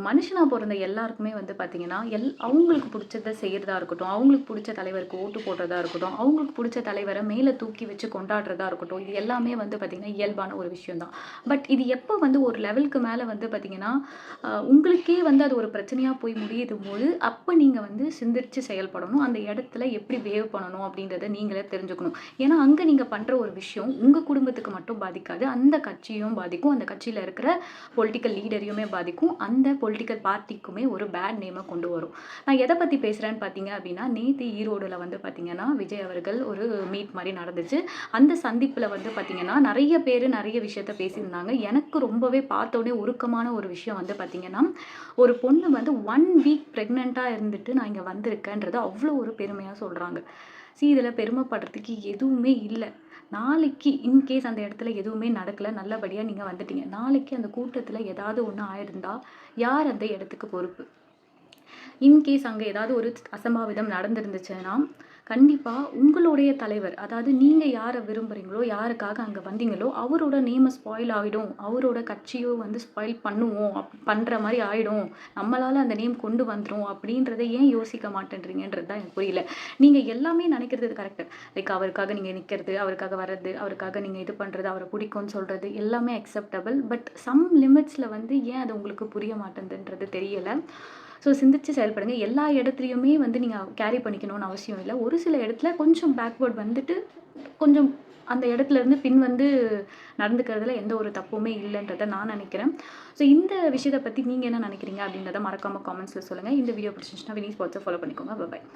மனுஷனாக பிறந்த எல்லாருக்குமே வந்து பார்த்திங்கன்னா அவங்களுக்கு பிடிச்சத செய்கிறதா இருக்கட்டும், அவங்களுக்கு பிடிச்ச தலைவருக்கு ஓட்டு போடுறதா இருக்கட்டும், அவங்களுக்கு பிடிச்ச தலைவரை மேலே தூக்கி வச்சு கொண்டாடுறதா இருக்கட்டும், இது எல்லாமே வந்து பார்த்திங்கன்னா இயல்பான ஒரு விஷயம் தான். பட் இது எப்போ வந்து ஒரு லெவலுக்கு மேலே வந்து பார்த்திங்கன்னா உங்களுக்கே வந்து அது ஒரு பிரச்சனையாக போய் முடியுது போது அப்போ நீங்கள் வந்து சிந்திச்சு செயல்படணும். அந்த இடத்துல எப்படி பிஹேவ் பண்ணணும் அப்படின்றத நீங்களே தெரிஞ்சுக்கணும். ஏன்னா அங்கே நீங்கள் பண்ணுற ஒரு விஷயம் உங்கள் குடும்பத்துக்கு மட்டும் பாதிக்காது, அந்த கட்சியும் பாதிக்கும், அந்த கட்சியில் இருக்கிற பொலிட்டிக்கல் லீடரையுமே பாதிக்கும், அந்த பொலிட்டிக்கல் பார்ட்டிக்குமே ஒரு பேட் நேமை கொண்டு வரும். நான் எதை பற்றி பேசுகிறேன்னு பார்த்தீங்க அப்படின்னா, நேற்று ஈரோடில் வந்து பார்த்திங்கன்னா விஜய் அவர்கள் ஒரு மீட் மாதிரி நடந்துச்சு. அந்த சந்திப்பில் வந்து பார்த்திங்கன்னா நிறைய பேர் நிறைய விஷயத்த பேசியிருந்தாங்க. எனக்கு ரொம்பவே பார்த்தோன்னே உருக்கமான ஒரு விஷயம் வந்து பார்த்திங்கன்னா, ஒரு பொண்ணு வந்து 1 வீக் ப்ரெக்னெண்ட்டாக இருந்துட்டு நான் இங்கே வந்திருக்கேன்றது அவ்வளோ ஒரு பெருமையாக சொல்கிறாங்க. இதில் பெருமைப்படுறதுக்கு எதுவுமே இல்லை. நாளைக்கு இன்கேஸ் அந்த இடத்துல எதுவுமே நடக்கலை, நல்லபடியாக நீங்கள் வந்துட்டீங்க. நாளைக்கு அந்த கூட்டத்தில் ஏதாவது ஒன்று ஆயிருந்தா யார் அந்த இடத்துக்கு பொறுப்பு? இன்கேஸ் அங்கே ஏதாவது ஒரு அசம்பாவிதம் நடந்துருந்துச்சுன்னா கண்டிப்பாக உங்களுடைய தலைவர், அதாவது நீங்கள் யாரை விரும்புகிறீங்களோ, யாருக்காக அங்கே வந்தீங்களோ அவரோட நேமை ஸ்பாயில் ஆகிடும், அவரோட கட்சியோ வந்து ஸ்பாயில் பண்ணுவோம், பண்ணுற மாதிரி ஆகிடும், நம்மளால் அந்த நேம் கொண்டு வந்துடும் அப்படின்றத ஏன் யோசிக்க மாட்டேன்றீங்கன்றது தான் எனக்கு புரியல. நீங்கள் எல்லாமே நினைக்கிறது கரெக்டு. லைக் அவருக்காக நீங்கள் நிற்கிறது, அவருக்காக வர்றது, அவருக்காக நீங்கள் இது பண்ணுறது, அவரை பிடிக்கும்னு சொல்கிறது எல்லாமே அக்செப்டபிள். பட் சம் லிமிட்ஸில் வந்து ஏன் அது உங்களுக்கு புரிய மாட்டேங்குதுன்றது தெரியலை. ஸோ சிந்திச்சு செயல்படுங்க. எல்லா இடத்துலையுமே வந்து நீங்கள் கேரி பண்ணிக்கணும்னு அவசியம் இல்லை. ஒரு சில இடத்துல கொஞ்சம் பேக்வேர்ட் வந்துட்டு கொஞ்சம் அந்த இடத்துலேருந்து பின் வந்து நடந்துக்கிறதுல எந்த ஒரு தப்புமே இல்லைன்றதை நான் நினைக்கிறேன். ஸோ இந்த விஷயத்தை பற்றி நீங்கள் என்ன நினைக்கிறீங்க அப்படின்றத மறக்காமல் காமெண்ட்ஸில் சொல்லுங்கள். இந்த வீடியோ பிடிச்சிருந்துச்சுன்னா வினி ஸ்பாட்ஸை ஃபாலோ பண்ணிக்கோங்க. பாய்.